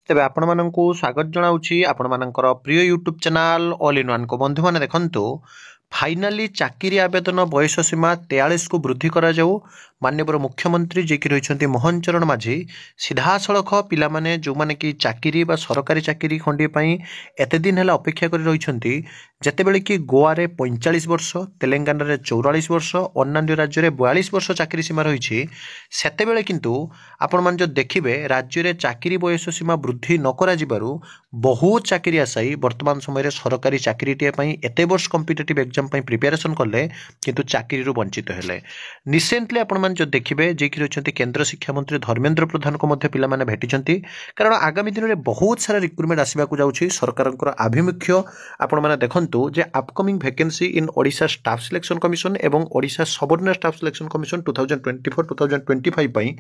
तेबे आपणमानंकु स्वागत जनाऊछि आपणमानंकर प्रिय YouTube channel all in one को बंधु माने देखंतु फाइनाली चाकरी आवेदन बयस सीमा 43 को वृद्धि करा जाऊ माननीय मुख्यमंत्री जे कि रहिछंती मोहन चरण माझी सीधा सड़क पिला माने जो माने कि चाकरी बा सरकारी चाकरी खंडी पई एते दिन हला अपेक्षा करि रहिछंती जेतेबेले कि गोवा रे 45 वर्ष तेलंगाना रे 44 वर्ष अन्य राज्य रे 42 वर्ष चाकरी सीमा रहिछि सेतेबेले किंतु आपण मान जो देखिबे राज्य रे चाकरी बयस सीमा वृद्धि न करा जिबारु बहुत चाकरी आशायी वर्तमान समय रे सरकारी चाकरी टे पई एते वर्ष कॉम्पिटिटिव एग्जाम पई प्रिपरेशन करले किंतु चाकरी रु वंचित हेले रिसेंटली आपण मान जो देखिबे जे कि रहिछंती केंद्र शिक्षा मंत्री धर्मेंद्र प्रधान को मध्ये पिला माने भेटिछंती कारण आगामी दिन में बहुत सारा रिक्रुटमेंट आसीबा को जाउछि सरकारक आभिमुख्य आपण माने देखंतु जे upcoming vacancy in Odisha staff selection commission एवं Odisha subordinate staff selection commission 2024-2025 पई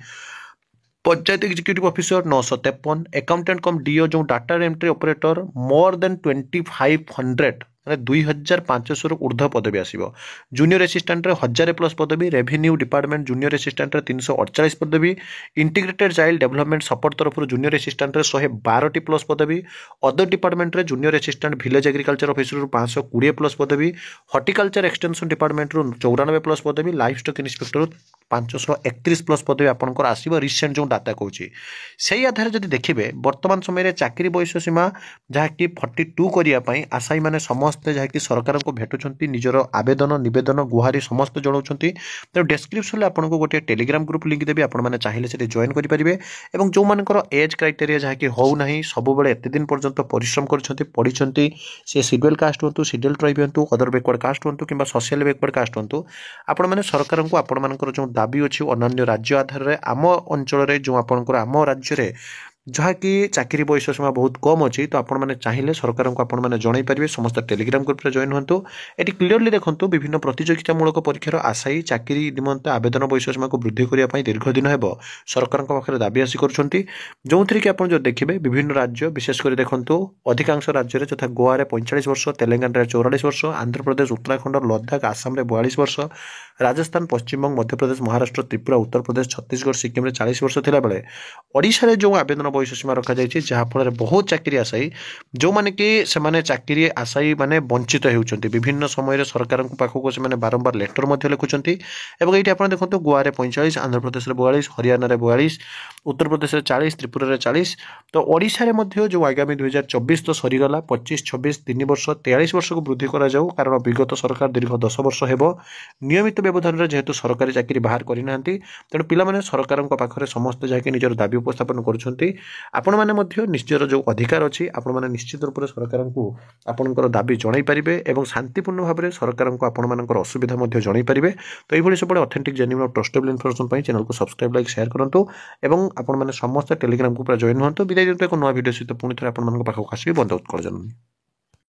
panchayat executive officer 953 accountant cum DEO जो data entry operator more than 2500 माने 2500 ऊर्ध्व पदवी आसीबो जूनियर असिस्टेंट रे 1000 प्लस पदवी रेवेन्यू डिपार्टमेंट जूनियर असिस्टेंट रे 348 पदवी इंटीग्रेटेड चाइल्ड डेवलपमेंट सपोर्ट तरफ जूनियर असिस्टेंट रे 112 टी प्लस पदवी अदर डिपार्टमेंट रे junior assistant village agriculture officer रो 520 प्लस पदवी हॉर्टिकल्चर एक्सटेंशन डिपार्टमेंट रो 94 प्लस पदवी लाइफ स्टॉक इंस्पेक्टर 531 प्लस पदवी आपनकर आसीबो रिसेंट जो डाटा कहूची सेही आधार जदि देखिबे वर्तमान समय रे चाकरी बयस सीमा जहा कि 42 करिया पई आशाई माने समस्त जहा कि सरकार को भेटुछंती निजर आवेदन निवेदन गुहारी समस्त जणाउछंती तो डिस्क्रिप्शन ले आपनको गोटे टेलीग्राम ग्रुप लिंक देबी आपण माने चाहिले से जॉइन करि परिबे एवं जो मानकर एज क्राइटेरिया जहा कि हो नाही सब बेले एते दिन पर्यंत परिश्रम करछंती पढिछंती से शेड्यूल कास्ट होंतु शेड्यूल ट्राइब होंतु अदर बैकवर्ड कास्ट होंतु किबा सोशल बैकवर्ड कास्ट होंतु आपण माने सरकार को आपण मानकर जो दाबी अछि अन्य राज्य आधार रे आम अंचल रे जो आपनकर आम राज्य रे जहाँ कि चाकरी बयस सीमा बहुत कम अच्छी तो आपण मैंने चाहिए सरकार को आपण मैंने जन पारे समस्त टेलीग्राम ग्रुप रे जॉइन हूँ ये क्लीयरली देखो विभिन्न प्रतियोगितामूलक परीक्षार आशायी चाकरी निमंते आवेदन बयस सीमा को वृद्धि करने दीर्घ दिन हेब सरकार पाखे दाबी आसी कर जो थी कि जो देखिए विभिन्न राज्य विशेषकर देखो अधिकांश राज्य में तथा गोवा 45 वर्ष तेलंगाना 44 वर्ष आंध्र प्रदेश उत्तराखंड लद्दाख आसाम 42 वर्ष राजस्थान पश्चिमबंग मध्यप्रदेश महाराष्ट्र त्रिपुरा उत्तर प्रदेश छत्तीसगढ़ सिक्किम में 40 वर्ष थिला बेले ओडिशा रे जो आवेदन बयस सीमा रखा जायछि जहाँफल बहुत चाकरी आशायी जो माने कि सेमाने चाकरी आशायी माने वंचित होउछंती विभिन्न समय सरकार पाखक से बारंबार लेटर मध्य लिखुछंती एवं ये आप देखो गोवा 45 आंध्र प्रदेश 42 हरियाणा 42 उत्तर प्रदेश 40 त्रिपुरा 40 तो ओडिशा रे मध्य जो आगामी 2024 तो सरीगला 25-26 3 वर्ष 43 वर्ष को वृद्धि करा जाऊ कारण विगत सरकार दीर्घ 10 वर्ष हेबो नियमित व्यवधान जेहेतु सरकारी चाकरी बाहर करना तेणु पिलामाने सरकार पाखरे समस्त जाके निजर दाबी उपस्थापन करुछंती आपण माने मध्य निश्चर जो अधिकार अछि आपण माने निश्चित रूप से सरकार को आपनकर दाबी जणाई परिबे एवं शांतिपूर्ण भाव में सरकार को आपण मानकर असुविधा मध्य जणाई परिबे तो एभली सब ऑथेंटिक जेन्युइन और ट्रस्टेबल इन्फॉर्मेशन पई चैनल को सब्सक्राइब लाइक शेयर करंतु एवं आपण माने समस्त टेलीग्राम ग्रुप रे जॉइन होंतु विदाय देतो एक नया वीडियो सहित पुणी थरे आपण मानक पाखक आसी बंद उत्कल जननी।